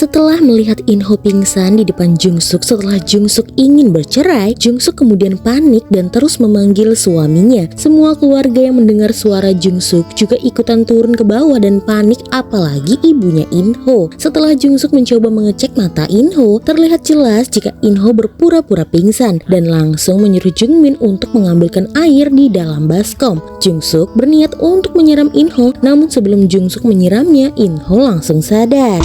Setelah melihat Inho pingsan di depan Jungsuk setelah Jungsuk ingin bercerai, Jungsuk kemudian panik dan terus memanggil suaminya. Semua keluarga yang mendengar suara Jungsuk juga ikutan turun ke bawah dan panik, apalagi ibunya Inho. Setelah Jungsuk mencoba mengecek mata Inho, terlihat jelas jika Inho berpura-pura pingsan dan langsung menyuruh Jungmin untuk mengambilkan air di dalam baskom. Jungsuk berniat untuk menyiram Inho, namun sebelum Jungsuk menyiramnya, Inho langsung sadar.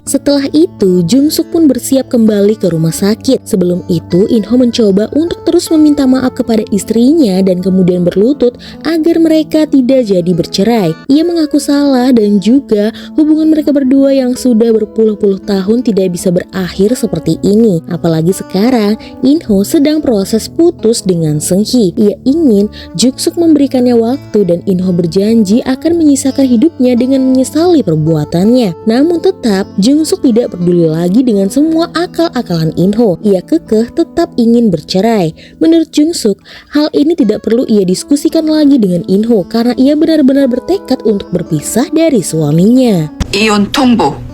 Setelah itu, Jungsuk pun bersiap kembali ke rumah sakit. Sebelum itu, Inho mencoba untuk terus meminta maaf kepada istrinya dan kemudian berlutut agar mereka tidak jadi bercerai. Ia mengaku salah dan juga hubungan mereka berdua yang sudah berpuluh-puluh tahun tidak bisa berakhir seperti ini. Apalagi sekarang, Inho sedang proses putus dengan Seunggi. Ia ingin Jungsuk memberikannya waktu dan Inho berjanji akan menyisakan hidupnya dengan menyesali perbuatannya. Namun tetap, Jungsuk tidak peduli lagi dengan semua akal-akalan Inho. Ia kekeh tetap ingin bercerai. Menurut Jungsuk, hal ini tidak perlu ia diskusikan lagi dengan Inho karena ia benar-benar bertekad untuk berpisah dari suaminya. 이혼 통보.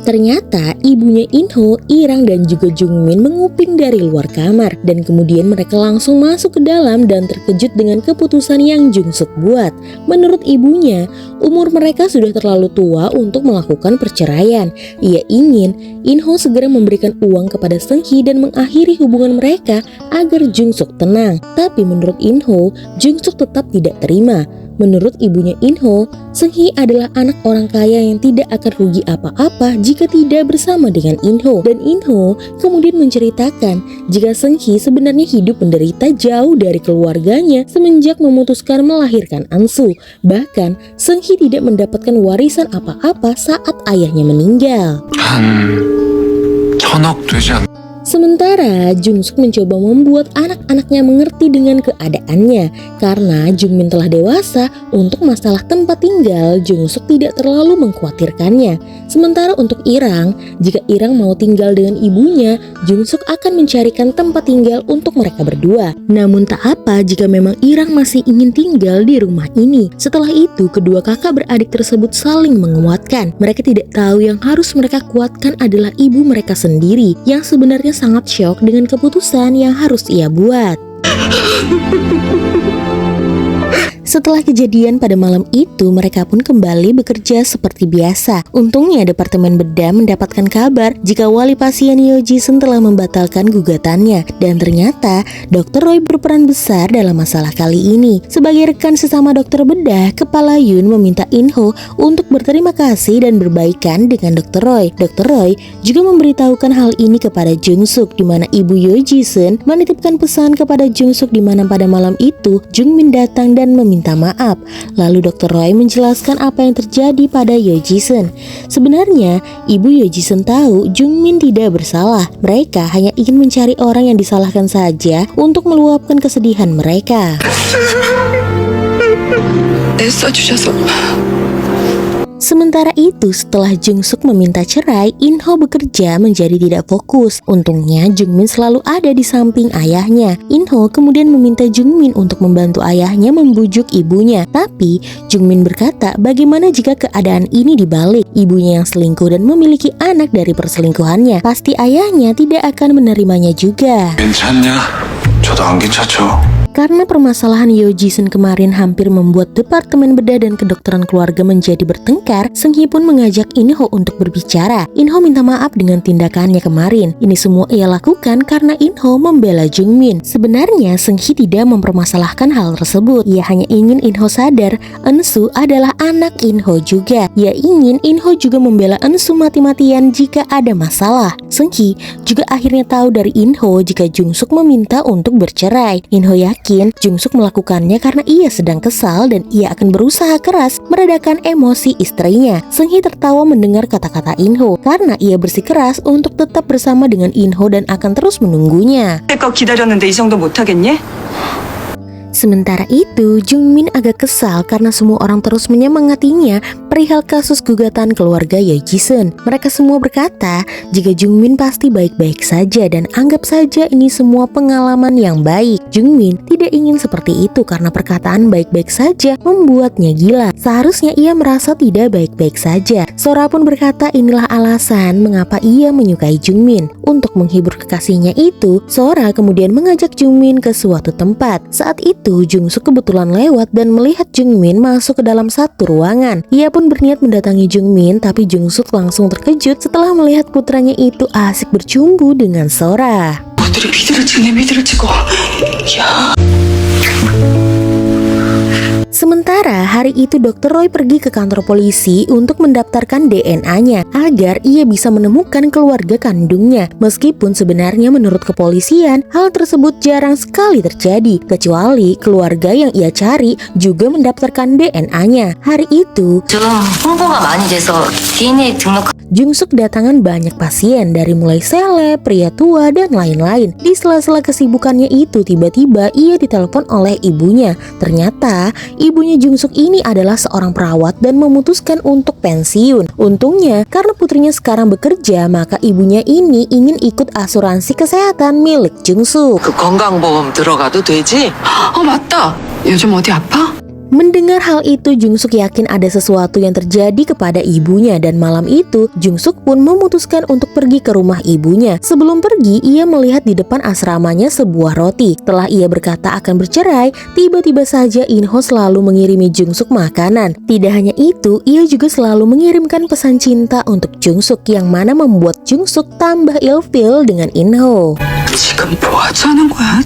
Ternyata ibunya Inho, Irang dan juga Jungmin menguping dari luar kamar dan kemudian mereka langsung masuk ke dalam dan terkejut dengan keputusan yang Jungsuk buat. Menurut ibunya, umur mereka sudah terlalu tua untuk melakukan perceraian. Ia ingin Inho segera memberikan uang kepada Seunggi dan mengakhiri hubungan mereka agar Jungsuk tenang. Tapi menurut Inho, Jungsuk tetap tidak terima. Menurut ibunya Inho, Seunggi adalah anak orang kaya yang tidak akan rugi apa-apa jika tidak bersama dengan Inho. Dan Inho kemudian menceritakan jika Seunggi sebenarnya hidup menderita jauh dari keluarganya semenjak memutuskan melahirkan Ansu. Bahkan Seunggi tidak mendapatkan warisan apa-apa saat ayahnya meninggal. 천억 되지 않... Sementara Jungsuk mencoba membuat anak-anaknya mengerti dengan keadaannya. Karena Jungmin telah dewasa, untuk masalah tempat tinggal Jungsuk tidak terlalu mengkhawatirkannya. Sementara untuk Irang, jika Irang mau tinggal dengan ibunya, Jungsuk akan mencarikan tempat tinggal untuk mereka berdua. Namun tak apa jika memang Irang masih ingin tinggal di rumah ini. Setelah itu, kedua kakak beradik tersebut saling menguatkan. Mereka tidak tahu yang harus mereka kuatkan adalah ibu mereka sendiri yang sebenarnya sangat syok dengan keputusan yang harus ia buat. Setelah kejadian pada malam itu, mereka pun kembali bekerja seperti biasa. Untungnya Departemen Bedah mendapatkan kabar jika wali pasien Yoo Ji-sun telah membatalkan gugatannya. Dan ternyata Dr. Roy berperan besar dalam masalah kali ini. Sebagai rekan sesama dokter bedah, Kepala Yoon meminta Inho untuk berterima kasih dan berbaikan dengan Dr. Roy. Dr. Roy juga memberitahukan hal ini kepada Jungsuk, di mana ibu Yoo Ji-sun menitipkan pesan kepada Jungsuk di mana pada malam itu Jungmin datang dan meminta maaf. Lalu Dr. Roy menjelaskan apa yang terjadi pada Yoo Ji-sun. Sebenarnya, ibu Yoo Ji-sun tahu Jungmin tidak bersalah. Mereka hanya ingin mencari orang yang disalahkan saja untuk meluapkan kesedihan mereka. Sementara itu, setelah Jungsuk meminta cerai, Inho bekerja menjadi tidak fokus. Untungnya, Jungmin selalu ada di samping ayahnya. Inho kemudian meminta Jungmin untuk membantu ayahnya membujuk ibunya. Tapi, Jungmin berkata, bagaimana jika keadaan ini dibalik? Ibunya yang selingkuh dan memiliki anak dari perselingkuhannya. Pasti ayahnya tidak akan menerimanya juga. 괜찮냐? 저도 안 괜찮죠. Karena permasalahan Yoo Ji-sun kemarin hampir membuat Departemen Bedah dan Kedokteran Keluarga menjadi bertengkar, Seunggi pun mengajak Inho untuk berbicara. Inho minta maaf dengan tindakannya kemarin. Ini semua ia lakukan karena Inho membela Jungmin. Sebenarnya Seunggi tidak mempermasalahkan hal tersebut. Ia hanya ingin Inho sadar Eunsu adalah anak Inho juga. Ia ingin Inho juga membela Eunsu mati-matian jika ada masalah. Seunggi juga akhirnya tahu dari Inho jika Jungsuk meminta untuk bercerai. Inho yakin Jungsuk melakukannya karena ia sedang kesal dan ia akan berusaha keras meredakan emosi istrinya. Seunggi tertawa mendengar kata-kata Inho karena ia bersikeras untuk tetap bersama dengan Inho dan akan terus menunggunya. Sementara itu, Jungmin agak kesal karena semua orang terus menyemangatinya perihal kasus gugatan keluarga Ye Ji-seon. Mereka semua berkata jika Jungmin pasti baik-baik saja dan anggap saja ini semua pengalaman yang baik. Jungmin tidak ingin seperti itu karena perkataan baik-baik saja membuatnya gila. Seharusnya ia merasa tidak baik-baik saja. Sora pun berkata inilah alasan mengapa ia menyukai Jungmin. Untuk menghibur kekasihnya itu, Sora kemudian mengajak Jungmin ke suatu tempat. Saat itu Jungsuk kebetulan lewat dan melihat Jungmin masuk ke dalam satu ruangan. Ia pun berniat mendatangi Jungmin, tapi Jungsuk langsung terkejut setelah melihat putranya itu asik bercumbu dengan Sora. 모두를 비디를 찍네 비디를 찍어. 야. Sementara hari itu Dr. Roy pergi ke kantor polisi untuk mendaftarkan DNA-nya agar ia bisa menemukan keluarga kandungnya. Meskipun sebenarnya menurut kepolisian hal tersebut jarang sekali terjadi, kecuali keluarga yang ia cari juga mendaftarkan DNA-nya. Hari itu 좀 홍보가 많이 돼서 DNA 등록 Jungsuk datangan banyak pasien dari mulai seleb, pria tua, dan lain-lain. Di sela-sela kesibukannya itu tiba-tiba ia ditelepon oleh ibunya. Ternyata ibunya Jungsuk ini adalah seorang perawat dan memutuskan untuk pensiun. Untungnya karena putrinya sekarang bekerja, maka ibunya ini ingin ikut asuransi kesehatan milik Jungsuk. 그 건강보험 들어가도 되지? 맞다. 요즘 어디 아파? Mendengar hal itu, Jungsuk yakin ada sesuatu yang terjadi kepada ibunya dan malam itu Jungsuk pun memutuskan untuk pergi ke rumah ibunya. Sebelum pergi, ia melihat di depan asramanya sebuah roti. Setelah ia berkata akan bercerai, tiba-tiba saja Inho selalu mengirimi Jungsuk makanan. Tidak hanya itu, ia juga selalu mengirimkan pesan cinta untuk Jungsuk yang mana membuat Jungsuk tambah ilfeel dengan Inho. 지금 뭐 하자는 거야?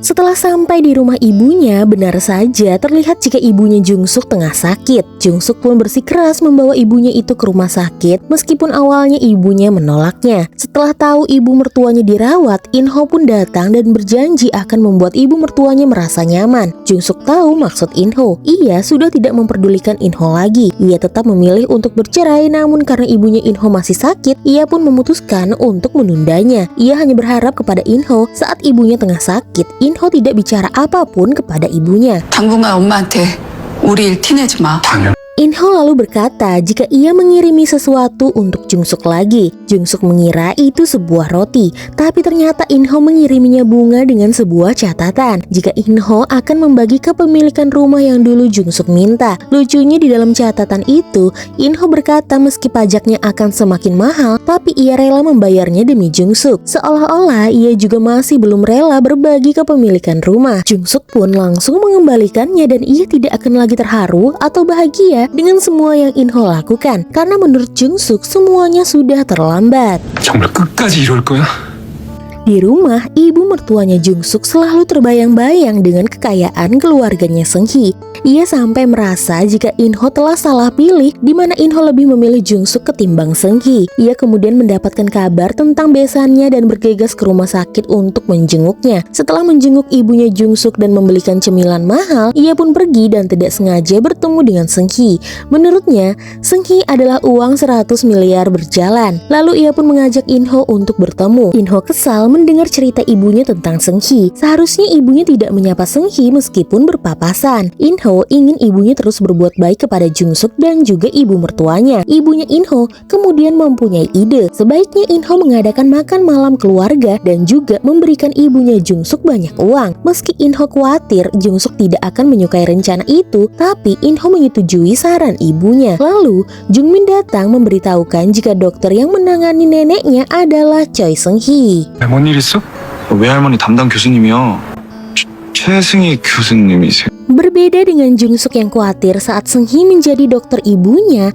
Setelah sampai di rumah ibunya, benar saja terlihat jika ibunya Jungsuk tengah sakit. Jungsuk pun bersikeras membawa ibunya itu ke rumah sakit meskipun awalnya ibunya menolaknya. Setelah tahu ibu mertuanya dirawat, Inho pun datang dan berjanji akan membuat ibu mertuanya merasa nyaman. Jungsuk tahu maksud Inho. Ia sudah tidak memperdulikan Inho lagi. Ia tetap memilih untuk bercerai, namun karena ibunya Inho masih sakit, ia pun memutuskan untuk menundanya. Ia hanya berharap kepada Inho saat ibunya tengah sakit, Inho tidak bicara apapun kepada ibunya. 당분간 엄마한테 우리 일 티내지 마. 당연. Inho lalu berkata jika ia mengirimi sesuatu untuk Jungsuk lagi. Jungsuk mengira itu sebuah roti, tapi ternyata Inho mengiriminya bunga dengan sebuah catatan jika Inho akan membagi kepemilikan rumah yang dulu Jungsuk minta. Lucunya di dalam catatan itu, Inho berkata meski pajaknya akan semakin mahal, tapi ia rela membayarnya demi Jungsuk. Seolah-olah ia juga masih belum rela berbagi kepemilikan rumah. Jungsuk pun langsung mengembalikannya dan ia tidak akan lagi terharu atau bahagia dengan semua yang Inho lakukan karena menurut Jungsuk semuanya sudah terlambat. 정말 끝까지 이럴 거야? Di rumah, ibu mertuanya Jungsuk selalu terbayang-bayang dengan kekayaan keluarganya Seunggi. Ia sampai merasa jika Inho telah salah pilih, di mana Inho lebih memilih Jungsuk ketimbang Seunggi. Ia kemudian mendapatkan kabar tentang besannya dan bergegas ke rumah sakit untuk menjenguknya. Setelah menjenguk ibunya Jungsuk dan membelikan cemilan mahal, ia pun pergi dan tidak sengaja bertemu dengan Seunggi. Menurutnya, Seunggi adalah uang 100 miliar berjalan. Lalu ia pun mengajak Inho untuk bertemu. Inho kesal mendengar cerita ibunya tentang Seunggi. Seharusnya ibunya tidak menyapa Seunggi meskipun berpapasan. Inho ingin ibunya terus berbuat baik kepada Jungsuk dan juga ibu mertuanya. Ibunya Inho kemudian mempunyai ide. Sebaiknya Inho mengadakan makan malam keluarga dan juga memberikan ibunya Jungsuk banyak uang. Meski Inho khawatir Jungsuk tidak akan menyukai rencana itu, tapi Inho menyetujui saran ibunya. Lalu Jungmin datang memberitahukan jika dokter yang menangani neneknya adalah Choi Seung-hee. 뭔일 있어? 외할머니 담당 교수님이요. 최승희 교수님이세요. Berbeda dengan Jungsuk yang khawatir saat Seung-hee menjadi dokter ibunya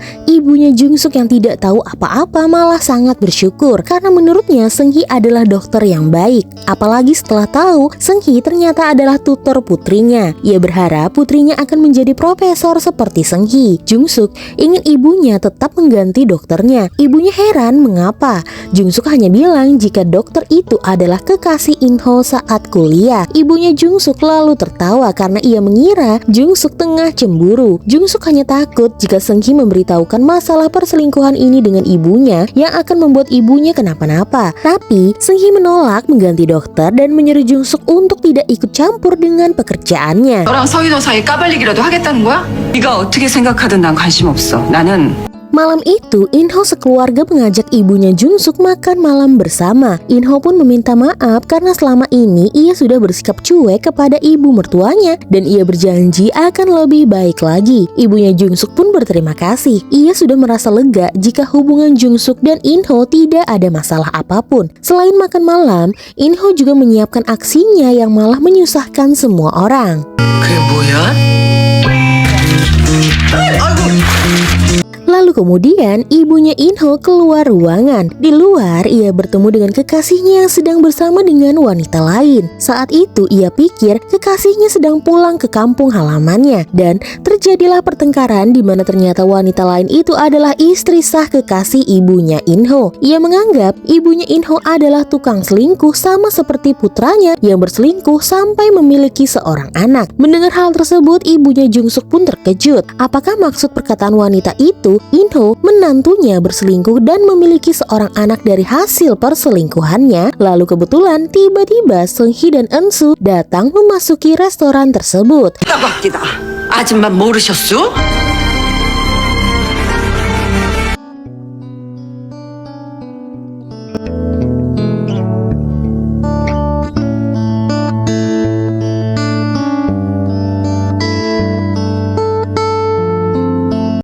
Jungsuk yang tidak tahu apa-apa malah sangat bersyukur karena menurutnya Seung-hee adalah dokter yang baik. Apalagi setelah tahu Seung-hee ternyata adalah tutor putrinya. Ia berharap putrinya akan menjadi profesor seperti Seung-hee. Jungsuk ingin ibunya tetap mengganti dokternya. Ibunya heran mengapa Jungsuk hanya bilang jika dokter itu adalah kekasih Inho saat kuliah. Ibunya Jungsuk lalu tertawa karena ia mengira mengira Jungsuk tengah cemburu. Jungsuk hanya takut jika Seunggi memberitahukan masalah perselingkuhan ini dengan ibunya yang akan membuat ibunya kenapa-napa. Tapi Seunggi menolak mengganti dokter dan menyuruh Jungsuk untuk tidak ikut campur dengan pekerjaannya. 너랑 서인호 사이 까발리기라도 하겠다는 거야? 네가 어떻게 생각하든 난 관심 없어. 나는 Malam itu, Inho sekeluarga mengajak ibunya Jungsuk makan malam bersama. Inho pun meminta maaf karena selama ini ia sudah bersikap cuek kepada ibu mertuanya dan ia berjanji akan lebih baik lagi. Ibunya Jungsuk pun berterima kasih. Ia sudah merasa lega jika hubungan Jungsuk dan Inho tidak ada masalah apapun. Selain makan malam, Inho juga menyiapkan aksinya yang malah menyusahkan semua orang. 그게 뭐야? Lalu kemudian ibunya Inho keluar ruangan. Di luar ia bertemu dengan kekasihnya yang sedang bersama dengan wanita lain. Saat itu ia pikir kekasihnya sedang pulang ke kampung halamannya dan terjadilah pertengkaran di mana ternyata wanita lain itu adalah istri sah kekasih ibunya Inho. Ia menganggap ibunya Inho adalah tukang selingkuh sama seperti putranya yang berselingkuh sampai memiliki seorang anak. Mendengar hal tersebut, ibunya Jungsuk pun terkejut. Apakah maksud perkataan wanita itu Inho menantunya berselingkuh dan memiliki seorang anak dari hasil perselingkuhannya? Lalu kebetulan tiba-tiba Seunggi dan Eunsu datang memasuki restoran tersebut. 따박기다. 아줌마 모르셨소?